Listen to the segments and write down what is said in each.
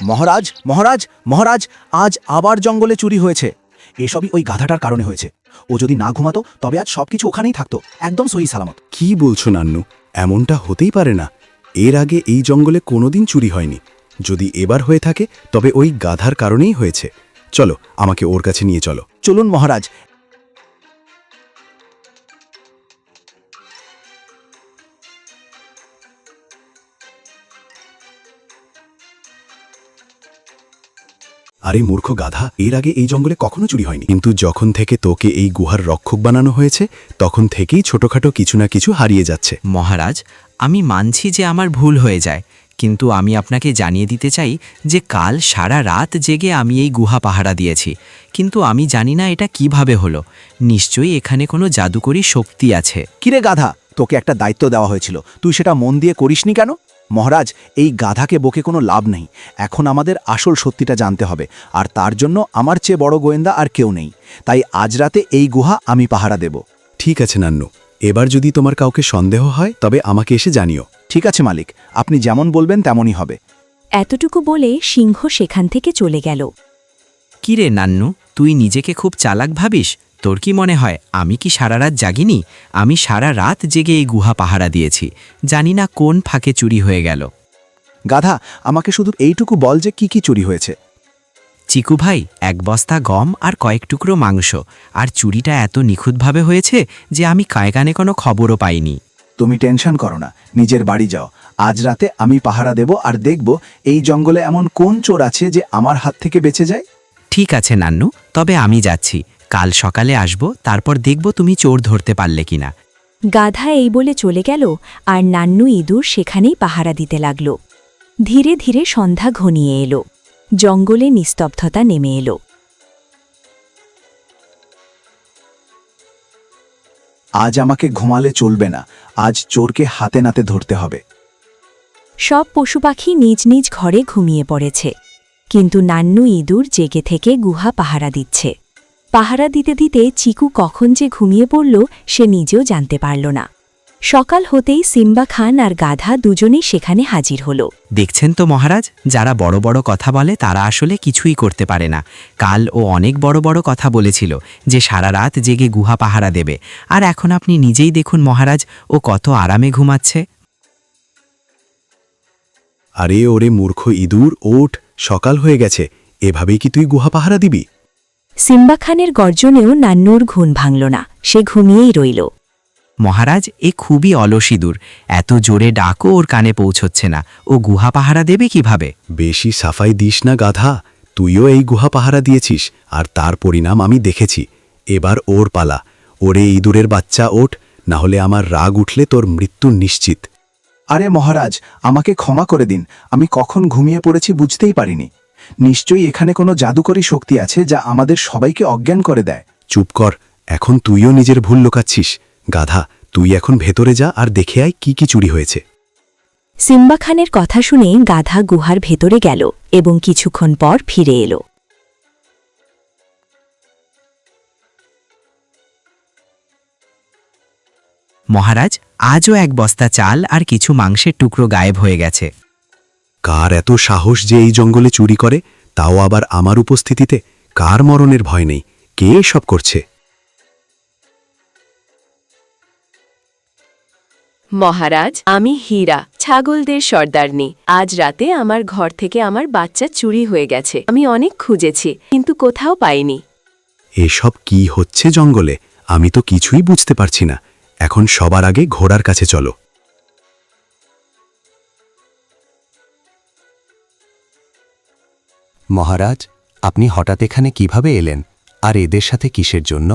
মহারাজ মহারাজ মহারাজ, আজ আবার জঙ্গলে চুরি হয়েছে। এসবই ওই গাধাটার কারণে হয়েছে। ও যদি না ঘুমাতো তবে আজ সবকিছু ওখানেই থাকতো, একদম সহি সালামত। কি বলছো নান্নু? এমনটা হতেই পারে না। এর আগে এই জঙ্গলে কোনোদিন চুরি হয়নি। যদি এবার হয়ে থাকে তবে ওই গাধার কারণেই হয়েছে। চলো, আমাকে ওর কাছে নিয়ে চলো। চলুন মহারাজ। আরে মূর্খ গাধা, এর আগে এই জঙ্গলে কখনো চুরি হয়নি, কিন্তু যখন থেকে তোকে এই গুহার রক্ষক বানানো হয়েছে তখন থেকেই ছোটখাটো কিছু না কিছু হারিয়ে যাচ্ছে। মহারাজ, আমি মানছি যে আমার ভুল হয়ে যায়, কিন্তু আমি আপনাকে জানিয়ে দিতে চাই যে কাল সারা রাত জেগে আমি এই গুহা পাহারা দিয়েছি, কিন্তু আমি জানি না এটা কিভাবে হলো। নিশ্চয়ই এখানে কোনো জাদুকরী শক্তি আছে। কিরে গাধা, তোকে একটা দায়িত্ব দেওয়া হয়েছিল, তুই সেটা মন দিয়ে করিসনি কেন? মহারাজ, এই গাধাকে বকে কোনো লাভ নেই। এখন আমাদের আসল সত্যিটা জানতে হবে, আর তার জন্য আমার চেয়ে বড় গোয়েন্দা আর কেউ নেই। তাই আজ রাতে এই গুহা আমি পাহারা দেব। ঠিক আছে নান্নু, এবার যদি তোমার কাউকে সন্দেহ হয় তবে আমাকে এসে জানিও। ঠিক আছে মালিক, আপনি যেমন বলবেন তেমনই হবে। এতটুকু বলে সিংহ সেখান থেকে চলে গেল। কিরে নান্নু, তুই নিজেকে খুব চালাক ভাবিস? তোর কি মনে হয় আমি কি সারা রাত জাগিনি? আমি সারা রাত জেগে এই গুহা পাহারা দিয়েছি। জানি না কোন ফাঁকে চুরি হয়ে গেল। গাধা, আমাকে শুধু এইটুকু বল যে কি কি চুরি হয়েছে। চিকু ভাই, 1 বস্তা গম আর কয়েক টুকরো মাংস। আর চুরিটা এত নিখুঁতভাবে হয়েছে যে আমি কানে কোনো খবরও পাইনি। তুমি টেনশন করো না, নিজের বাড়ি যাও। আজ রাতে আমি পাহারা দেব আর দেখব এই জঙ্গলে এমন কোন চোর আছে যে আমার হাত থেকে বেঁচে যায়। ঠিক আছে নান্নু, তবে আমি যাচ্ছি। কাল সকালে আসব, তারপর দেখব তুমি চোর ধরতে পারলে কিনা। গাধা এই বলে চলে গেল, আর নান্নু ইঁদুর সেখানেই পাহারা দিতে লাগল। ধীরে ধীরে সন্ধ্যা ঘনিয়ে এলো। জঙ্গলে নিস্তব্ধতা নেমে এলো। আজ আমাকে ঘুমালে চলবে না, আজ চোরকে হাতে নাতে ধরতে হবে। সব পশুপাখি নিজ নিজ ঘরে ঘুমিয়ে পড়েছে, কিন্তু নান্নু ইঁদুর জেগে থেকে গুহা পাহারা দিচ্ছে। পাহারা দিতে দিতে চিকু কখন যে ঘুমিয়ে পড়ল সে নিজেও জানতে পারল না। সকাল হতেই সিম্বা খান আর গাধা দুজনেই সেখানে হাজির হল। দেখছেন তো মহারাজ, যারা বড় বড় কথা বলে তারা আসলে কিছুই করতে পারে না। কাল ও অনেক বড় বড় কথা বলেছিল যে সারা রাত জেগে গুহা পাহারা দেবে, আর এখন আপনি নিজেই দেখুন মহারাজ, ও কত আরামে ঘুমাচ্ছে। আরে ওরে মূর্খ ইঁদুর, ওঠ, সকাল হয়ে গেছে। এভাবেই কি তুই গুহা পাহারা দিবি? সিম্বা খানের গর্জনেও নান্নুর ঘুম ভাঙল না, সে ঘুমিয়েই রইল। মহারাজ, এ খুবই অলস ইঁদুর, এত জোরে ডাকও ওর কানে পৌঁছচ্ছে না। ও গুহা পাহারা দেবে কিভাবে? বেশি সাফাই দিস না গাধা, তুইও এই গুহা পাহারা দিয়েছিস, আর তার পরিণাম আমি দেখেছি। এবার ওর পালা। ওরে ইঁদুরের বাচ্চা, ওঠ, না হলে আমার রাগ উঠলে তোর মৃত্যু নিশ্চিত। আরে মহারাজ, আমাকে ক্ষমা করে দিন, আমি কখন ঘুমিয়ে পড়েছি বুঝতেই পারিনি। নিশ্চয়ই এখানে কোনো জাদুকরী শক্তি আছে যা আমাদের সবাইকে অজ্ঞান করে দেয়। চুপ কর, এখন তুইও নিজের ভুল লুকাচ্ছিস। গাধা, তুই এখন ভেতরে যা আর দেখে আয় কি কি চুরি হয়েছে। সিম্বা খানের কথা শুনে গাধা গুহার ভেতরে গেল এবং কিছুক্ষণ পর ফিরে এলো। মহারাজ, আজও 1 বস্তা চাল আর কিছু মাংসের টুকরো গায়েব হয়ে গেছে। কার এত সাহস যে এই জঙ্গলে চুরি করে, তাও আবার আমার উপস্থিতিতে? কার মরণের ভয় নেই? কে সব করছে? মহারাজ, আমি হীরা, ছাগলদের সর্দারনি। আজ রাতে আমার ঘর থেকে আমার বাচ্চা চুরি হয়ে গেছে। আমি অনেক খুঁজেছি, কিন্তু কোথাও পাইনি। এসব কি হচ্ছে জঙ্গলে? আমি তো কিছুই বুঝতে পারছি না। এখন সবার আগে ঘোড়ার কাছে চলো। মহারাজ, আপনি হঠাৎ এখানে কিভাবে এলেন? আর এদের সাথে কিসের জন্য?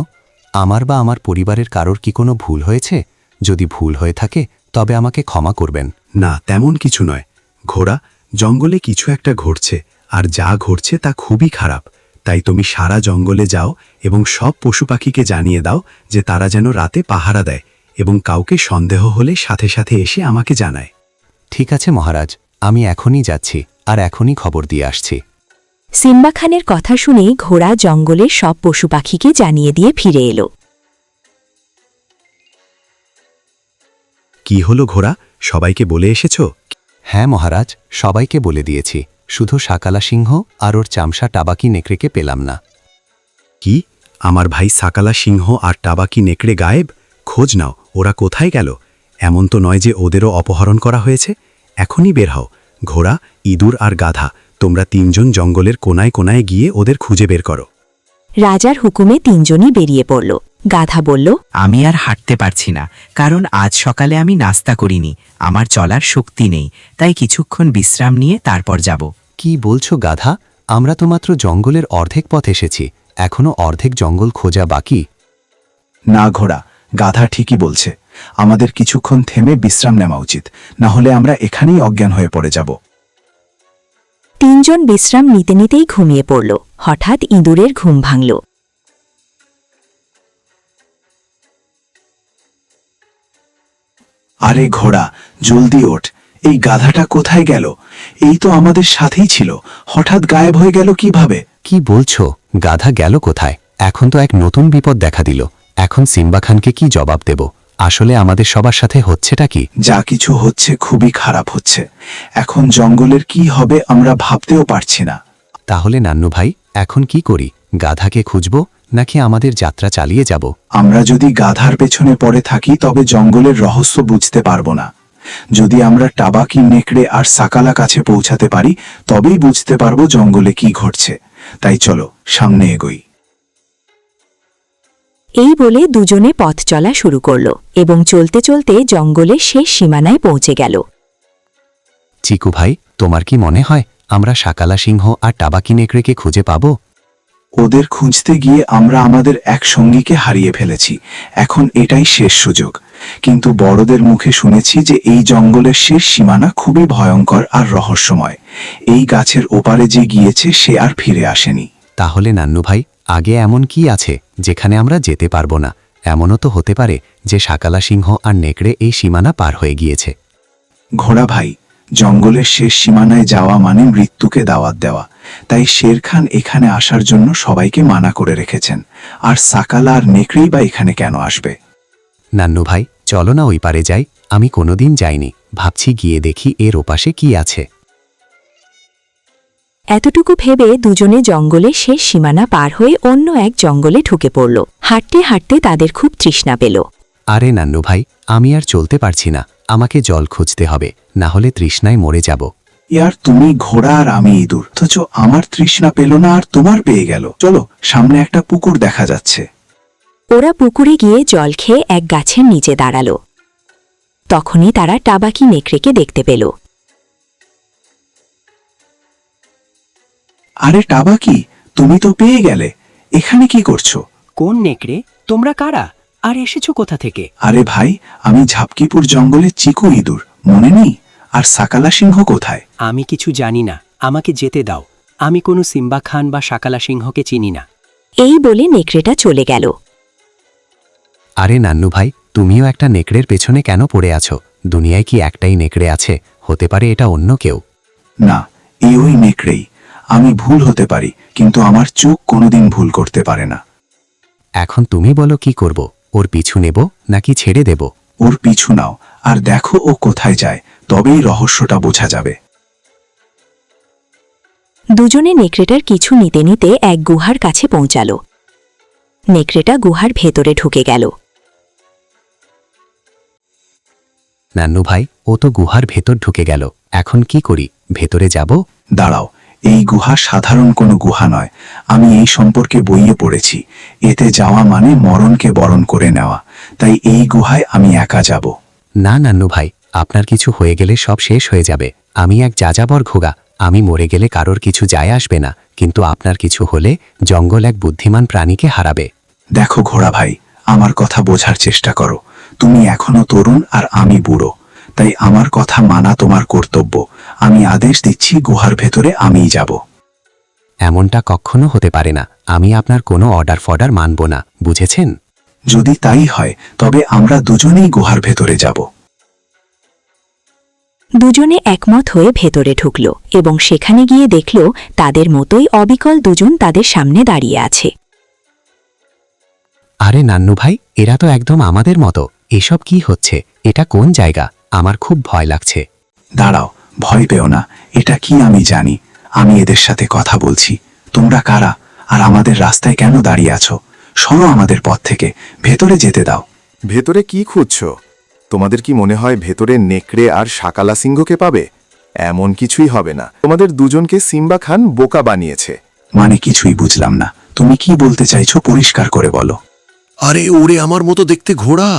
আমার বা আমার পরিবারের কারোর কি কোনো ভুল হয়েছে? যদি ভুল হয়ে থাকে তবে আমাকে ক্ষমা করবেন। না, তেমন কিছু নয়। ঘোড়া, জঙ্গলে কিছু একটা ঘটছে, আর যা ঘটছে তা খুবই খারাপ। তাই তুমি সারা জঙ্গলে যাও এবং সব পশু পাখিকে জানিয়ে দাও যে তারা যেন রাতে পাহারা দেয়, এবং কাউকে সন্দেহ হলে সাথে সাথে এসে আমাকে জানায়। ঠিক আছে মহারাজ, আমি এখনই যাচ্ছি আর এখনই খবর দিয়ে আসছি। সিম্বা খানের কথা শুনে ঘোড়া জঙ্গলের সব পশু পাখিকে জানিয়ে দিয়ে ফিরে এলো। কি হলো ঘোড়া, সবাইকে বলে এসেছো? হ্যাঁ মহারাজ, সবাইকে বলে দিয়েছি। শুধু সাকালা সিংহ আর ওর চামসা টাবাকি নেকড়েকে পেলাম না। কি আমার ভাই সাকালা সিংহ আর টাবাকি নেকড়ে গায়েব? খোঁজ নাও, ওরা কোথায় গেল? এমন তো নয় যে ওদেরও অপহরণ করা হয়েছে। এখনই বের হও। ঘোড়া, ইঁদুর আর গাধা, তোমরা তিনজন জঙ্গলের কোনায় কোনায় গিয়ে ওদের খুঁজে বের করো। রাজার হুকুমে তিনজনই বেরিয়ে পড়ল। গাধা বলল, আমি আর হাঁটতে পারছি না, কারণ আজ সকালে আমি নাস্তা করিনি। আমার চলার শক্তি নেই, তাই কিছুক্ষণ বিশ্রাম নিয়ে তারপর যাব। কি বলছো গাধা? আমরা তো মাত্র জঙ্গলের অর্ধেক পথ এসেছি, এখনো অর্ধেক জঙ্গল খোঁজা বাকি। না ঘোড়া, গাধা ঠিকই বলছে। আমাদের কিছুক্ষণ থেমে বিশ্রাম নেওয়া উচিত, না হলে আমরা এখানেই অজ্ঞান হয়ে পড়ে যাব। তিনজন বিশ্রাম নিতে নিতেই ঘুমিয়ে পড়ল। হঠাৎ ইঁদুরের ঘুম ভাঙল। আরে ঘোড়া, জলদি ওঠ। এই গাধাটা কোথায় গেল? এই তো আমাদের সাথেই ছিল, হঠাৎ গায়েব হয়ে গেল কিভাবে? কি বলছো? গাধা গেল কোথায়? এখন তো এক নতুন বিপদ দেখা দিল। এখন সিম্বা খানকে কি জবাব দেব? আসলে আমাদের সবার সাথে হচ্ছেটা কি? যা কিছু হচ্ছে খুবই খারাপ হচ্ছে। এখন জঙ্গলের কি হবে আমরা ভাবতেও পারছি না। তাহলে নান্নু ভাই, এখন কি করি? গাধাকে খুঁজব নাকি আমাদের যাত্রা চালিয়ে যাব? আমরা যদি গাধার পেছনে পড়ে থাকি তবে জঙ্গলের রহস্য বুঝতে পারবো না। যদি আমরা টাবাকি নেকড়ে আর সাকালা কাছে পৌঁছাতে পারি তবেই বুঝতে পারবো জঙ্গলে কি ঘটছে। তাই চলো সামনে এগোই। এই বলে দুজনে পথ চলা শুরু করল এবং চলতে চলতে জঙ্গলের শেষ সীমানায় পৌঁছে গেল। চিকু ভাই, তোমার কি মনে হয় আমরা সাকালা সিংহ আর টাবাকি নেকড়েকে খুঁজে পাবো? ওদের খুঁজতে গিয়ে আমরা আমাদের এক সঙ্গীকে হারিয়ে ফেলেছি। এখন এটাই শেষ সুযোগ। কিন্তু বড়দের মুখে শুনেছি যে এই জঙ্গলের শেষ সীমানা খুবই ভয়ঙ্কর আর রহস্যময়। এই গাছের ওপারে যে গিয়েছে সে আর ফিরে আসেনি। তাহলে নান্নু ভাই, আগে এমন কি আছে যেখানে আমরা যেতে পারবো না? এমনও তো হতে পারে যে সাকালা সিংহ আর নেকড়ে এই সীমানা পার হয়ে গিয়েছে। ঘোড়া ভাই, জঙ্গলের শেষ সীমানায় যাওয়া মানে মৃত্যুকে দাওয়াত দেওয়া। তাই শের খান এখানে আসার জন্য সবাইকে মানা করে রেখেছেন। আর সাকালা আর নেকড়েই বা এখানে কেন আসবে? নান্নু ভাই, চলো না ওই পারে যাই। আমি কোনোদিন যাইনি, ভাবছি গিয়ে দেখি এর ওপাশে কি আছে। এতটুকু ভেবে দুজনে জঙ্গলের শেষ সীমানা পার হয়ে অন্য এক জঙ্গলে ঢুকে পড়ল। হাঁটতে হাঁটতে তাদের খুব তৃষ্ণা পেল। আরে নান্নু ভাই, আমি আর চলতে পারছি না, আমাকে জল খুঁজতে হবে, না হলে তৃষ্ণায় মরে যাব। ইয়ার, তুমি ঘোড়া আর আমি ইঁদুর, অথচ আমার তৃষ্ণা পেল না আর তোমার পেয়ে গেল। চলো, সামনে একটা পুকুর দেখা যাচ্ছে। ওরা পুকুরে গিয়ে জল খেয়ে এক গাছের নিচে দাঁড়াল। তখনই তারা টাবাকি নেকড়েকে দেখতে পেল। আরে টাবাকি, তুমি তো পেয়ে গেলে। এখানে কি করছো? কোন নেকড়ে? তোমরা কারা? আর এসেছো কোথা থেকে? আরে ভাই, আমি ঝাপকিপুর জঙ্গলে চিকু ইঁদুর, মনে নেই? আর সাকালা সিংহ কোথায়? আমি কিছু জানি না, আমাকে যেতে দাও। আমি কোনো সিম্বা খান বা সাকালা সিংহকে চিনি না। এই বলে নেকড়েটা চলে গেল। আরে নান্নু ভাই, তুমিও একটা নেকড়ের পেছনে কেন পড়ে আছো? দুনিয়ায় কি একটাই নেকড়ে আছে? হতে পারে এটা অন্য কেউ। না, এই ওই নেকড়েই। আমি ভুল হতে পারি, কিন্তু আমার চোখ কোনোদিন ভুল করতে পারে না। এখন তুমি বলো কি করব? ওর পিছু নেব নাকি ছেড়ে দেব? ওর পিছু নাও আর দেখো ও কোথায় যায়, তবেই রহস্যটা বোঝা যাবে। দুজনে নেকড়েটার কিছু নিতে নিতে এক গুহার কাছে পৌঁছাল। নেকড়েটা গুহার ভেতরে ঢুকে গেল। নান্নু ভাই, ও তো গুহার ভেতর ঢুকে গেল, এখন কি করি? ভেতরে যাব? দাঁড়াও, এই গুহা সাধারণ কোনো গুহা নয়। আমি এই সম্পর্কে বইয়ে পড়েছি। এতে যাওয়া মানে মরণকে বরণ করে নেওয়া। তাই এই গুহায় আমি একা যাব। না নান্নু ভাই, আপনার কিছু হয়ে গেলে সব শেষ হয়ে যাবে। আমি এক যাযাবর ঘোগা, আমি মরে গেলে কারোর কিছু যায় আসবে না, কিন্তু আপনার কিছু হলে জঙ্গল এক বুদ্ধিমান প্রাণীকে হারাবে। দেখো ঘোড়া ভাই, আমার কথা বোঝার চেষ্টা করো। তুমি এখনো তরুণ আর আমি বুড়ো, তাই আমার কথা মানা তোমার কর্তব্য। আমি আদেশ দিচ্ছি, গুহার ভেতরে আমিই যাব। এমনটা কখনো হতে পারে না। আমি আপনার কোনো অর্ডার ফর্ডার মানব না, বুঝেছেন? যদি তাই হয় তবে আমরা দুজনেই গুহার ভেতরে যাব। দুজনে একমত হয়ে ভেতরে ঢুকল এবং সেখানে গিয়ে দেখল তাদের মতোই অবিকল দুজন তাদের সামনে দাঁড়িয়ে আছে। আরে নান্নু ভাই, এরা তো একদম আমাদের মতো। এসব কি হচ্ছে? এটা কোন জায়গা? আমার খুব ভয় লাগছে। দাঁড়াও, ভয় পেও না। এটা কি আমি জানি। আমি এদের সাথে কথা বলছি। তোমরা কারা আর আমাদের রাস্তায় কেন দাঁড়িয়ে আছো? সরো আমাদের পথ থেকে, ভেতরে যেতে দাও। ভেতরে কি খুঁজছো? তোমাদের কি মনে হয় ভেতরে নেকড়ে আর শাকালা সিংহকে পাবে? এমন কিছুই হবে না। তোমাদের দুজনকে সিম্বা খান বোকা বানিয়েছে। মানে কিছুই বুঝলাম না। তুমি কি বলতে চাইছো পরিষ্কার করে বলো। আরে ওরে আমার মতো দেখতে ঘোড়া,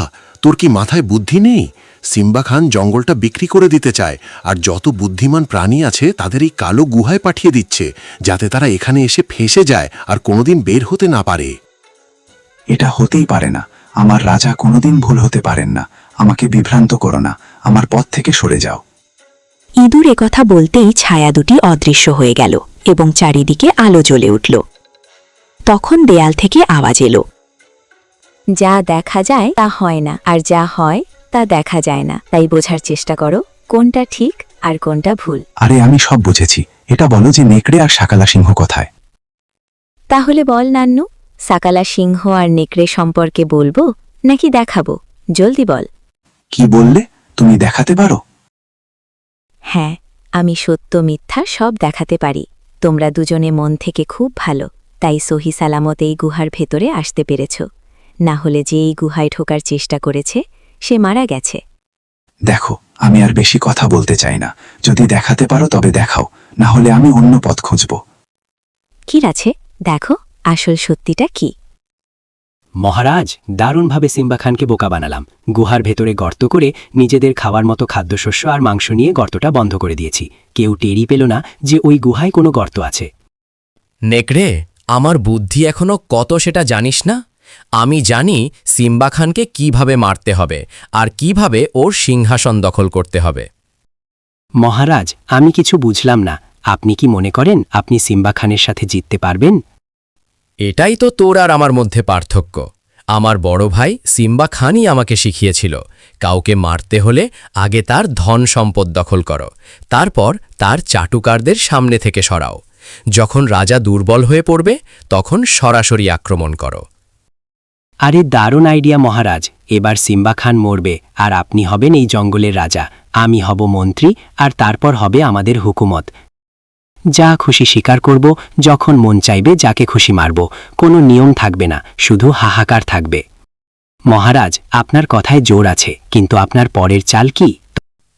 তোর কি মাথায় বুদ্ধি নেই? সিম্বা খান জঙ্গলটা বিক্রি করে দিতে চায়, আর যত বুদ্ধিমান প্রাণী আছে তাদের এই কালো গুহায় পাঠিয়ে দিচ্ছে, যাতে তারা এখানে এসে ফেঁসে যায় আর কোনোদিন বের হতে না পারে। এটা হতেই পারে না। আমার রাজা কোনোদিন ভুল হতে পারেন না। আমাকে বিভ্রান্ত করো না। আমার পথ থেকে সরে যাও। ইঁদুর একথা বলতেই ছায়া দুটি অদৃশ্য হয়ে গেল এবং চারিদিকে আলো জ্বলে উঠল। তখন দেয়াল থেকে আওয়াজ এলো, যা দেখা যায় তা হয় না, আর যা হয় তা দেখা যায় না। তাই বোঝার চেষ্টা করো কোনটা ঠিক আর কোনটা ভুল। আরে আমি সব বুঝেছি। এটা বলো যে নেকড়ে আর শাকালা সিংহ কোথায়? তাহলে বল নান্নু, সাকালা সিংহ আর নেকড়ে সম্পর্কে বলবো নাকি দেখাবো? জলদি বল। কি বললে? তুমি দেখাতে পারো? হ্যাঁ, আমি সত্য মিথ্যা সব দেখাতে পারি। তোমরা দুজনে মন থেকে খুব ভালো, তাই সহি সালামত এই গুহার ভেতরে আসতে পেরেছ। না হলে যে এই গুহায় ঢোকার চেষ্টা করেছে সে মারা গেছে। দেখো, আমি আর বেশি কথা বলতে চাই না। যদি দেখাতে পারো তবে দেখাও, না হলে আমি অন্য পথ খুঁজব। কি আছে দেখো, আসল সত্যিটা কি। মহারাজ, দারুণভাবে সিম্বা খানকে বোকা বানালাম। গুহার ভেতরে গর্ত করে নিজেদের খাওয়ার মতো খাদ্যশস্য আর মাংস নিয়ে গর্তটা বন্ধ করে দিয়েছি। কেউ টেরই পেল না যে ওই গুহায় কোনো গর্ত আছে। নেকড়ে, আমার বুদ্ধি এখনো কত সেটা জানিস না? আমি জানি সিম্বা খানকে কিভাবে মারতে হবে আর কিভাবে ওর সিংহাসন দখল করতে হবে। মহারাজ, আমি কিছু বুঝলাম না। আপনি কি মনে করেন আপনি সিম্বা খানের সাথে জিততে পারবেন? এটাই তো তোর আর আমার মধ্যে পার্থক্য। আমার বড় ভাই সিম্বা খানই আমাকে শিখিয়েছিল, কাউকে মারতে হলে আগে তার ধন সম্পদ দখল করো, তারপর তার চাটুকারদের সামনে থেকে সরাও। যখন রাজা দুর্বল হয়ে পড়বে তখন সরাসরি আক্রমণ করো। আরে দারুণ আইডিয়া মহারাজ। এবার সিম্বা খান মরবে আর আপনি হবেন এই জঙ্গলের রাজা। আমি হব মন্ত্রী আর তারপর হবে আমাদের হুকুমত। যা খুশি শিকার করব, যখন মন চাইবে যাকে খুশি মারব। কোনো নিয়ম থাকবে না, শুধু হাহাকার থাকবে। মহারাজ, আপনার কথায় জোর আছে, কিন্তু আপনার পরের চাল কি?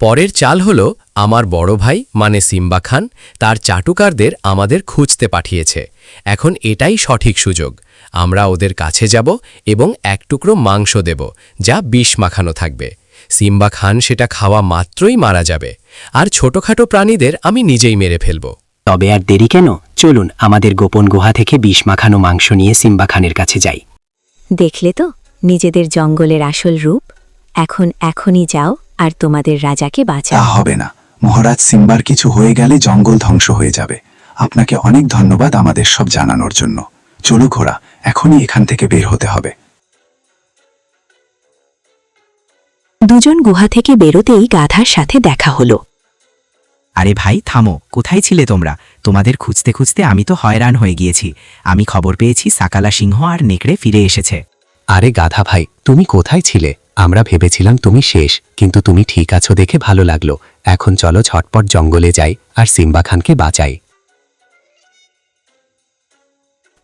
পরের চাল হল আমার বড় ভাই মানে সিম্বা খান তার চাটুকারদের আমাদের খুঁজতে পাঠিয়েছে। এখন এটাই সঠিক সুযোগ। আমরা ওদের কাছে যাব এবং এক টুকরো মাংস দেব যা বিষ মাখানো থাকবে। সিম্বা খান সেটা খাওয়া মাত্রই মারা যাবে, আর ছোটখাটো প্রাণীদের আমি নিজেই মেরে ফেলব। তবে আর দেরি কেন? চলুন আমাদের গোপন গুহা থেকে বিষ মাখানো মাংস নিয়ে সিম্বা খানের কাছে যাই। দেখলে তো নিজেদের জঙ্গলের আসল রূপ। এখনই যাও আর তোমাদের রাজাকে তা বাঁচাও। হবে না মহারাজ। সিম্বার কিছু হয়ে গেলে জঙ্গল ধ্বংস হয়ে যাবে। আপনাকে অনেক ধন্যবাদ আমাদের সব জানানোর জন্য। চলো ঘোড়া, এখনই এখান থেকে বের হতে হবে। দুজন গুহা থেকে বেরোতেই গাধার সাথে দেখা হলো। আরে ভাই থামো, কোথায় ছিলে তোমরা? তোমাদের খুঁজতে খুঁজতে আমি তো হয়রান হয়ে গিয়েছি। আমি খবর পেয়েছি সাকালা সিংহ আর নেকড়ে ফিরে এসেছে। আরে গাধা ভাই, তুমি কোথায় ছিলে? আমরা ভেবেছিলাম তুমি শেষ, কিন্তু তুমি ঠিক আছো দেখে ভালো লাগলো। এখন চলো ঝটপট জঙ্গলে যাই আর সিম্বা খানকে বাঁচাই।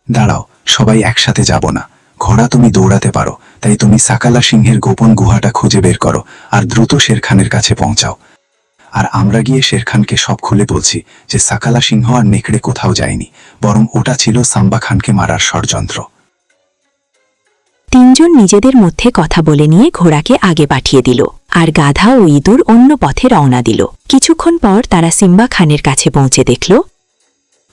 দাঁড়াও, সবাই একসাথে যাব না। ঘোড়া, তুমি দৌড়াতে পারো, তাই তুমি সাকালা সিংহের গোপন গুহাটা খুঁজে বের করো আর দ্রুত শেরখানের কাছে পৌঁছাও। আর আমরা গিয়ে শেরখানকে সব খুলে বলছি যে সাকালা সিংহ আর নেকড়ে কোথাও যায়নি, বরং ওটা ছিল সাম্বা খানকে মারার ষড়যন্ত্র। তিনজন নিজেদের মধ্যে কথা বলে নিয়ে ঘোড়াকে আগে পাঠিয়ে দিল, আর গাধা ও ইঁদুর অন্য পথে রওনা দিল। কিছুক্ষণ পর তারা সিম্বা খানের কাছে পৌঁছে দেখল,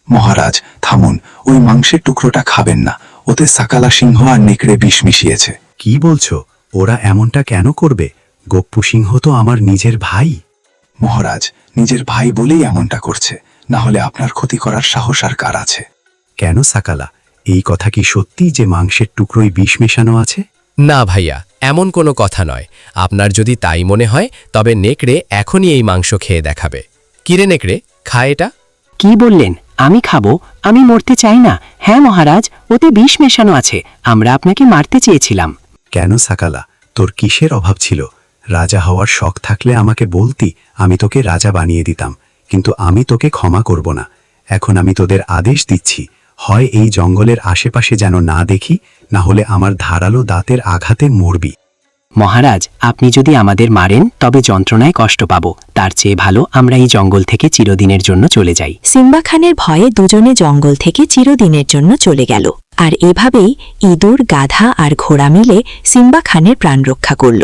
মহারাজ থামুন, ওই মাংসের টুকরোটা খাবেন না। ওতে সাকালা সিংহ আর নেকড়ে বিষ মিশিয়েছে। কি বলছো? ওরা এমনটা কেন করবে? গপ্পু সিংহ তো আমার নিজের ভাই। মহারাজ, নিজের ভাই বলেই এমনটা করছে, না হলে আপনার ক্ষতি করার সাহস আর কার আছে? কেন সাকালা, এই কথা কি সত্যি যে মাংসের টুকরোয় বিষ মেশানো আছে? না ভাইয়া, এমন কোনো কথা নয়। আপনার যদি তাই মনে হয় তবে নেকড়ে এখনই এই মাংস খেয়ে দেখাবে। কিরে নেকড়ে, খা এটা। কি বললেন? আমি খাবো? আমি মরতে চাই না। হ্যাঁ মহারাজ, ওতে বিষ মেশানো আছে। আমরা আপনাকে মারতে চেয়েছিলাম। কেন সাকালা, তোর কিসের অভাব ছিল? রাজা হওয়ার শখ থাকলে আমাকে বলতি, আমি তোকে রাজা বানিয়ে দিতাম। কিন্তু আমি তোকে ক্ষমা করব না। এখন আমি তোদের আদেশ দিচ্ছি, হয় এই জঙ্গলের আশেপাশে যেন না দেখি, না হলে আমার ধারালো দাঁতের আঘাতে মরবি। মহারাজ, আপনি যদি আমাদের মারেন তবে যন্ত্রণায় কষ্ট পাব, তার চেয়ে ভালো আমরা এই জঙ্গল থেকে চিরদিনের জন্য চলে যাই। সিম্বা খানের ভয়ে দুজনে জঙ্গল থেকে চিরদিনের জন্য চলে গেল। আর এভাবেই ইঁদুর, গাধা আর ঘোড়া মিলে সিম্বা খানের প্রাণ রক্ষা করল।